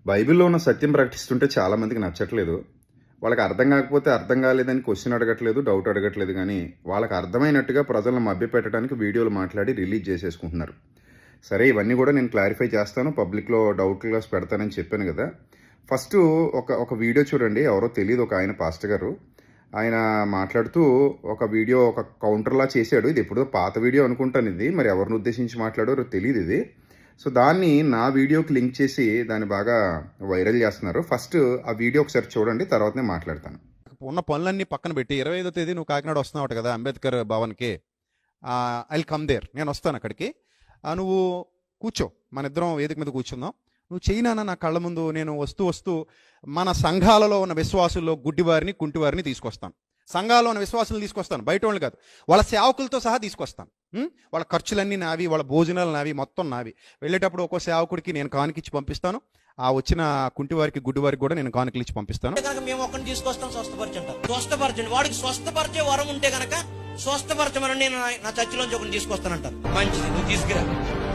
బైబిల్‌లో ఉన్న సత్యం ప్రకటిస్తుంటే చాలామందికి నచ్చట్లేదు. వాళ్ళకి అర్థం కాకపోతే అర్థం కాలేదని క్వెషన్ అడగట్లేదు, డౌట్ అడగట్లేదు గానీ, వాళ్ళకి అర్థమైనట్టుగా ప్రజలను మభ్యపెట్టడానికి వీడియోలు మాట్లాడి రిలీజ్ చేసేసుకుంటున్నారు. సరే ఇవన్నీ కూడా నేను క్లారిఫై చేస్తాను. పబ్లిక్‌లో డౌట్ క్లాస్ పెడతానని చెప్పాను గదా! ఫస్టు ఒక వీడియో చూడండి. ఎవరో తెలీదు, ఒక ఆయన పాస్టర్ గారు. ఆయన మాట్లాడుతూ ఒక వీడియో ఒక కౌంటర్‌లా చేశాడు. ఇది ఎప్పుడో పాత వీడియో అనుకుంటాను ఇది. మరి ఎవరిని ఉద్దేశించి మాట్లాడారో తెలీదిది. సో దాన్ని నా వీడియోకి లింక్ చేసి దాన్ని బాగా వైరల్ చేస్తున్నారు. ఫస్ట్ ఆ వీడియో ఒకసారి చూడండి, తర్వాత నేను మాట్లాడతాను. ఉన్న పనులన్నీ పక్కన పెట్టి 25వ తేదీ నువ్వు కాకినాడ వస్తున్నావు కదా అంబేద్కర్ భవన్కి. ఐ కమ్ దేర్, నేను వస్తాను అక్కడికి. నువ్వు కూర్చో, మన ఇద్దరం వేదిక మీద కూర్చుందాం. నువ్వు చైనా నా కళ్ళ ముందు నేను వస్తూ మన సంఘాలలో ఉన్న విశ్వాసుల్లో గుడ్డివారిని కుంటివారిని తీసుకొస్తాను. సంఘాల్లో ఉన్న విశ్వాసులు తీసుకొస్తాను, బయట వాళ్ళు కాదు, వాళ్ళ సేవకులతో సహా తీసుకొస్తాను. వాళ్ళ ఖర్చులన్నీ నావి, వాళ్ళ భోజనాలు నావి, మొత్తం నావి. వెళ్ళేటప్పుడు ఒక్కో సేవకుడికి నేను కానుకిచ్చి పంపిస్తాను. ఆ వచ్చిన కుంటివారికి గుడ్డివారికి కూడా నేను కానుకలు ఇచ్చి పంపిస్తాను. మేము ఒక్కరిని తీసుకొస్తాం, స్వస్థపరచండి. వాడికి స్వస్థపరిచే వరం ఉంటే గనక స్వస్థపరచమని నేను నా చర్చిలోంచి ఒకరిని తీసుకొస్తానంటాను. మంచిది, నువ్వు తీసుకురా.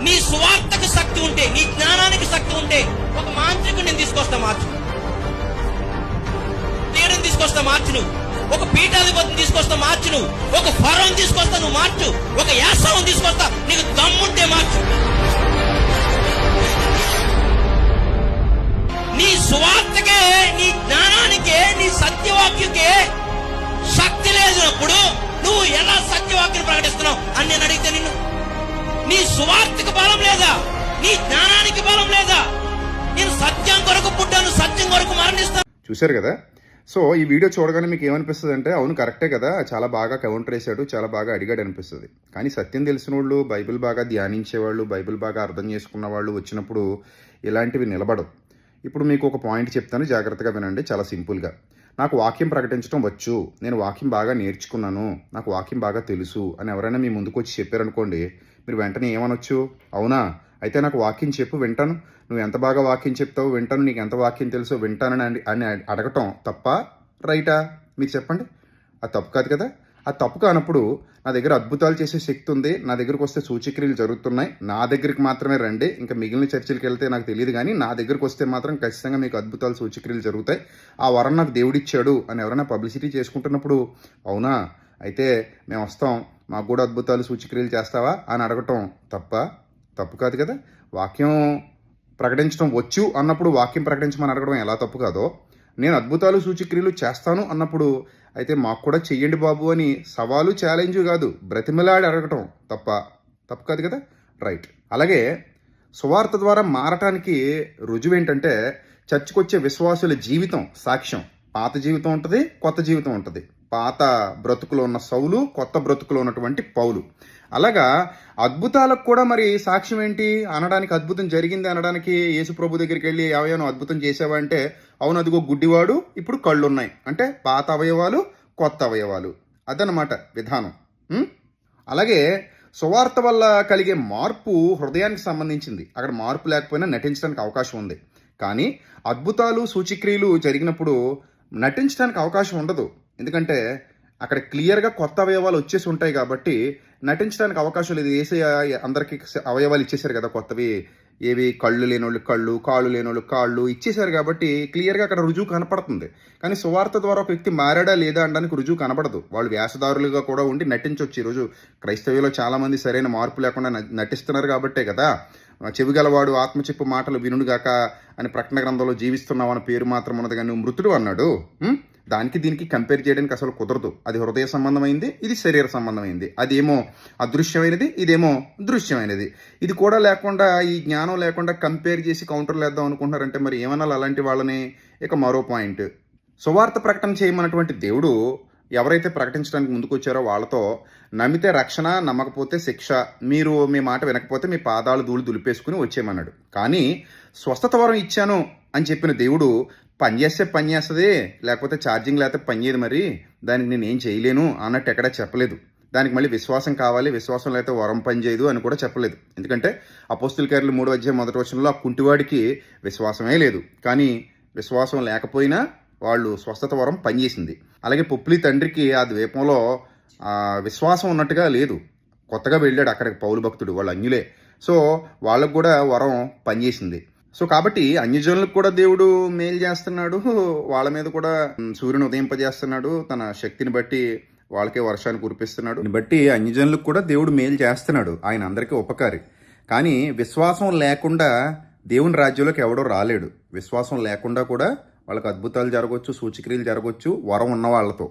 నీ స్వార్థకి శక్తి ఉంటే, నీ జ్ఞానానికి శక్తి ఉంటే ఒక మాంత్రికుడు నేను తీసుకొస్తా, మార్చు. తీయడం తీసుకొస్తా, మార్చు. నువ్వు ఒక పీఠాధిపతిని తీసుకొస్తా, మార్చు. నువ్వు ఒక ఫరోని తీసుకొస్తా, నువ్వు మార్చు. ఒక యాసవం తీసుకొస్తా, నీకు దమ్ముంటే మార్చు. నీ స్వార్థకే, నీ జ్ఞానానికే, నీ సత్యవాక్యకే శక్తి లేనప్పుడు నువ్వు ఎలా సత్యవాక్యం ప్రకటిస్తున్నావు అని నేను అడిగితే నిన్ను, నీ స్వార్థకి బలం లేదా? నీ జ్ఞానానికి బలం లేదా? నేను సత్యం కొరకు పుట్టాను, సత్యం కొరకు మరణిస్తాను. చూశారు కదా? సో ఈ వీడియో చూడగానే మీకు ఏమనిపిస్తుంది అంటే, అవును కరెక్టే కదా, చాలా బాగా కౌంటర్ వేసాడు, చాలా బాగా అడిగాడు అనిపిస్తుంది. కానీ సత్యం తెలిసిన వాళ్ళు, బైబిల్ బాగా ధ్యానించేవాళ్ళు, బైబిల్ బాగా అర్థం చేసుకున్న వాళ్ళు వచ్చినప్పుడు ఇలాంటివి నిలబడవు. ఇప్పుడు మీకు ఒక పాయింట్ చెప్తాను, జాగ్రత్తగా వినండి. చాలా సింపుల్గా, నాకు వాక్యం ప్రకటించడం వచ్చు, నేను వాక్యం బాగా నేర్చుకున్నాను, నాకు వాక్యం బాగా తెలుసు అని ఎవరైనా మీ ముందుకు వచ్చి చెప్పారనుకోండి, మీరు వెంటనే ఏమనొచ్చు? అవునా, అయితే నాకు వాక్యం చెప్పు, వింటాను. నువ్వు ఎంత బాగా వాక్యం చెప్తావు వింటాను, నీకు ఎంత వాక్యం తెలుసో వింటానని అని అడగటం తప్ప, రైటా? మీరు చెప్పండి. అది తప్పు కాదు కదా. అది తప్పు కానప్పుడు, నా దగ్గర అద్భుతాలు చేసే శక్తి ఉంది, నా దగ్గరకు వస్తే సూచక్రియలు జరుగుతున్నాయి, నా దగ్గరికి మాత్రమే రండి, ఇంకా మిగిలిన చర్చిలకు వెళ్తే నాకు తెలియదు, కానీ నా దగ్గరకు వస్తే మాత్రం ఖచ్చితంగా మీకు అద్భుతాలు సూచక్రియలు జరుగుతాయి, ఆ వరం నాకు దేవుడిచ్చాడు అని ఎవరైనా పబ్లిసిటీ చేసుకుంటున్నప్పుడు, అవునా అయితే మేము వస్తాం, మాకు కూడా అద్భుతాలు సూచక్రియలు చేస్తావా అని అడగటం తప్పు కాదు కదా. వాక్యం ప్రకటించడం వచ్చు అన్నప్పుడు వాక్యం ప్రకటించమని అడగడం ఎలా తప్పు కాదో, నేను అద్భుతాలు సూచక్రియలు చేస్తాను అన్నప్పుడు అయితే మాకు కూడా చెయ్యండి బాబు అని సవాలు, ఛాలెంజ్ కాదు, బ్రతిమలాడి అడగటం తప్పు కాదు కదా. రైట్. అలాగే సువార్త ద్వారా మారటానికి రుజువు ఏంటంటే, చర్చికొచ్చే విశ్వాసుల జీవితం సాక్ష్యం. పాత జీవితం ఉంటుంది, కొత్త జీవితం ఉంటుంది. పాత బ్రతుకులో ఉన్న సౌలు, కొత్త బ్రతుకులో ఉన్నటువంటి పౌలు. అలాగా అద్భుతాలకు కూడా మరి సాక్ష్యం ఏంటి అనడానికి, అద్భుతం జరిగింది అనడానికి యేసు ప్రభు దగ్గరికి వెళ్ళి ఏవైనా అద్భుతం చేసావా అంటే, అవును అదిగో గుడ్డివాడు, ఇప్పుడు కళ్ళు ఉన్నాయి అంటే పాత అవయవాలు, కొత్త అవయవాలు. అదనమాట విధానం. అలాగే సువార్త వల్ల కలిగే మార్పు హృదయానికి సంబంధించింది. అక్కడ మార్పు లేకపోయినా నటించడానికి అవకాశం ఉంది. కానీ అద్భుతాలు సూచక్రియలు జరిగినప్పుడు నటించడానికి అవకాశం ఉండదు. ఎందుకంటే అక్కడ క్లియర్గా కొత్త అవయవాలు వచ్చేసి ఉంటాయి కాబట్టి నటించడానికి అవకాశం లేదు. యేసయ్య అందరికీ అవయవాలు ఇచ్చేశారు కదా కొత్తవి. ఏవి? కళ్ళు లేనోళ్ళు కళ్ళు, కాళ్ళు లేనోళ్ళు కాళ్ళు ఇచ్చేశారు కాబట్టి క్లియర్గా అక్కడ రుజువు కనపడుతుంది. కానీ సువార్త ద్వారా ఒక వ్యక్తి మారాడా లేదా అనడానికి రుజువు కనపడదు. వాళ్ళు వ్యాసదారులుగా కూడా ఉండి నటించవచ్చు. ఈరోజు క్రైస్తవ్యంలో చాలామంది సరైన మార్పు లేకుండా నటిస్తున్నారు కాబట్టే కదా. చెవిగలవాడు ఆత్మచెప్పు మాటలు వినుడుగాక అని ప్రకటన గ్రంథంలో జీవిస్తున్నావు అన్న పేరు మాత్రం ఉన్నది, కానీ నువ్వు మృతుడు అన్నాడు. దానికి దీనికి కంపేర్ చేయడానికి అసలు కుదరదు. అది హృదయ సంబంధమైంది, ఇది శరీర సంబంధమైంది. అదేమో అదృశ్యమైనది, ఇదేమో దృశ్యమైనది. ఇది కూడా లేకుండా, ఈ జ్ఞానం లేకుండా కంపేర్ చేసి కౌంటర్లు వేద్దాం అనుకుంటున్నారంటే మరి ఏమన్నా అలాంటి వాళ్ళని. ఇక మరో పాయింట్, సువార్త ప్రకటన చేయమన్నటువంటి దేవుడు ఎవరైతే ప్రకటించడానికి ముందుకు వచ్చారో వాళ్ళతో, నమ్మితే రక్షణ, నమ్మకపోతే శిక్ష, మీరు మీ మాట వినకపోతే మీ పాదాలు ధూళి దులిపేసుకుని వచ్చేయమన్నాడు. కానీ స్వస్థత వరం ఇచ్చాను అని చెప్పిన దేవుడు పనిచేస్తే పని చేస్తుంది, లేకపోతే ఛార్జింగ్ లేకపోతే పని చేయదు, మరి దానికి నేను ఏం చేయలేను అన్నట్టు ఎక్కడా చెప్పలేదు. దానికి మళ్ళీ విశ్వాసం కావాలి, విశ్వాసం లేకపోతే వరం పని చేయదు అని కూడా చెప్పలేదు. ఎందుకంటే అపోస్తుల కార్యాలు 3వ అధ్యాయం 1వ వచనంలో ఆ కుంటివాడికి విశ్వాసమే లేదు, కానీ విశ్వాసం లేకపోయినా వాళ్ళు స్వస్థత వరం పనిచేసింది. అలాగే పుప్లి తండ్రికి ఆ ద్వీపంలో విశ్వాసం ఉన్నట్టుగా లేదు, కొత్తగా వెళ్ళాడు అక్కడికి పౌలు భక్తుడు, వాళ్ళు అన్యులే. సో వాళ్ళకు కూడా వరం పనిచేసింది. సో కాబట్టి అన్యజనులకు కూడా దేవుడు మేలు చేస్తున్నాడు, వాళ్ళ మీద కూడా సూర్యుని ఉదయింపజేస్తున్నాడు, తన శక్తిని బట్టి వాళ్ళకే వర్షాన్ని కురిపిస్తున్నాడు. దీన్ని బట్టి అన్యజనులకు కూడా దేవుడు మేలు చేస్తున్నాడు, ఆయన అందరికీ ఉపకారి. కానీ విశ్వాసం లేకుండా దేవుని రాజ్యంలోకి ఎవడో రాలేడు. విశ్వాసం లేకుండా కూడా వాళ్ళకి అద్భుతాలు జరగవచ్చు, సూచక్రియలు జరగవచ్చు వరం ఉన్న వాళ్ళతో.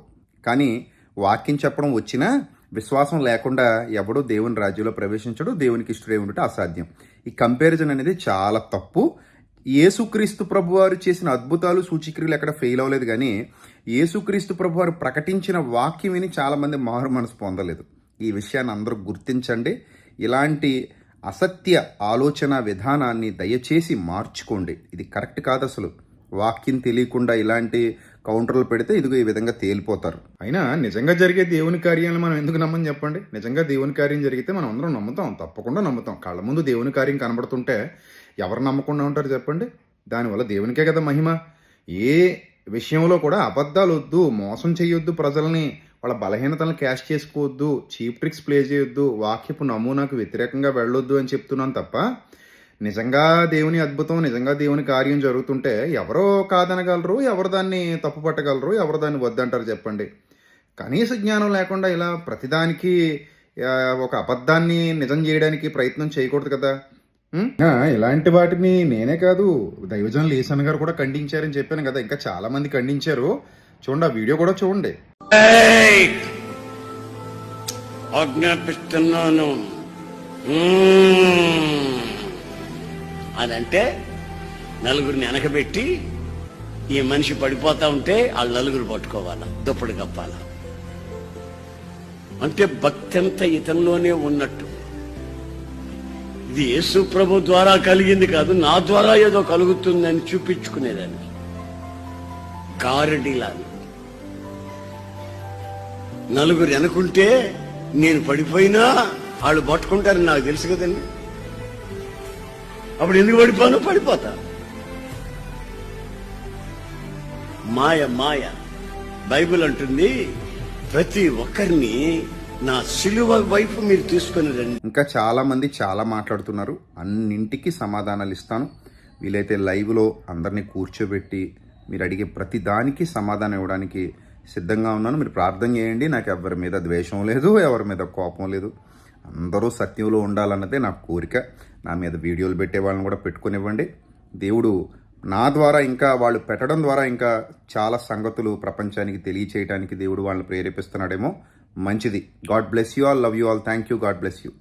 కానీ వాక్యం చెప్పడం వచ్చినా విశ్వాసం లేకుండా ఎవడో దేవుని రాజ్యంలో ప్రవేశించడు, దేవునికి ఇష్టడే ఉండటం అసాధ్యం. ఈ కంపారిజన్ అనేది చాలా తప్పు. యేసుక్రీస్తు ప్రభువారు చేసిన అద్భుతాలు సూచక్రియలు ఎక్కడ ఫెయిల్ అవ్వలేదు, కానీ యేసుక్రీస్తు ప్రభువారు ప్రకటించిన వాక్యం విని చాలామంది మారు మనసు పొందలేదు. ఈ విషయాన్ని అందరూ గుర్తించండి. ఇలాంటి అసత్య ఆలోచన విధానాన్ని దయచేసి మార్చుకోండి. ఇది కరెక్ట్ కాదు. అసలు వాక్యం తెలియకుండా ఇలాంటి కౌంటర్లు పెడితే ఇదిగో ఈ విధంగా తేలిపోతారు. అయినా నిజంగా జరిగే దేవుని కార్యాలను మనం ఎందుకు నమ్మని చెప్పండి? నిజంగా దేవుని కార్యం జరిగితే మనం అందరం నమ్ముతాం, తప్పకుండా నమ్ముతాం. కళ్ళ ముందు దేవుని కార్యం కనబడుతుంటే ఎవరు నమ్మకుండా ఉంటారు చెప్పండి? దానివల్ల దేవునికే కదా మహిమ. ఏ విషయంలో కూడా అబద్ధాలు వద్దు, మోసం చేయొద్దు, ప్రజల్ని వాళ్ళ బలహీనతలను క్యాష్ చేసుకోవద్దు, చీప్ ట్రిక్స్ ప్లే చేయొద్దు, వాక్యపు నమూనాకు వ్యతిరేకంగా వెళ్ళొద్దు అని చెప్తున్నాను తప్ప నిజంగా దేవుని అద్భుతం, నిజంగా దేవుని కార్యం జరుగుతుంటే ఎవరో కాదనగలరు, ఎవరు దాన్ని తప్పు పట్టగలరు, ఎవరు దాన్ని వద్దంటారు చెప్పండి? కనీస జ్ఞానం లేకుండా ఇలా ప్రతిదానికి ఒక అబద్ధాన్ని నిజం చేయడానికి ప్రయత్నం చేయకూడదు కదా. ఇలాంటి వాటిని నేనే కాదు, దైవజనులు ఈశాన్ గారు కూడా ఖండించారని చెప్పాను కదా, ఇంకా చాలా మంది ఖండించారు. చూడండి, ఆ వీడియో కూడా చూడండి. ఆజ్ఞాపిస్తున్నాను అదంటే నలుగురిని వెనకబెట్టి ఈ మనిషి పడిపోతా ఉంటే వాళ్ళు నలుగురు పట్టుకోవాలా, దుప్పటి కప్పాలా. అంటే భక్తి అంతా ఇతనిలోనే ఉన్నట్టు. ఇది యేసు ప్రభు ద్వారా కలిగింది కాదు, నా ద్వారా ఏదో కలుగుతుందని చూపించుకునేదాన్ని. గారడిలాగా నలుగురు వెనకుంటే నేను పడిపోయినా వాళ్ళు పట్టుకుంటారని నాకు తెలుసు కదండి. అప్పుడు ఎందుకు పడిపోతా. మాయ మాయ. బైబిల్ అంటుంది ప్రతి ఒక్కరిని నా సిలువ వైపు మీరు తీసుకొని రండి. ఇంకా చాలా మంది చాలా మాట్లాడుతున్నారు, అన్నింటికి సమాధానాలు ఇస్తాను. వీలైతే లైవ్లో అందరినీ కూర్చోబెట్టి మీరు అడిగే ప్రతి దానికి సమాధానం ఇవ్వడానికి సిద్ధంగా ఉన్నాను. మీరు ప్రార్థన చేయండి. నాకు ఎవరి మీద ద్వేషం లేదు, ఎవరి మీద కోపం లేదు. అందరూ సత్యంలో ఉండాలన్నదే నా కోరిక. నా మీద వీడియోలు పెట్టే వాళ్ళని కూడా పెట్టుకునివ్వండి. దేవుడు నా ద్వారా, ఇంకా వాళ్ళు పెట్టడం ద్వారా ఇంకా చాలా సంగతులు ప్రపంచానికి తెలియచేయడానికి దేవుడు వాళ్ళని ప్రేరేపిస్తున్నాడేమో. మంచిది. God bless you all, love you all, thank you, God bless you.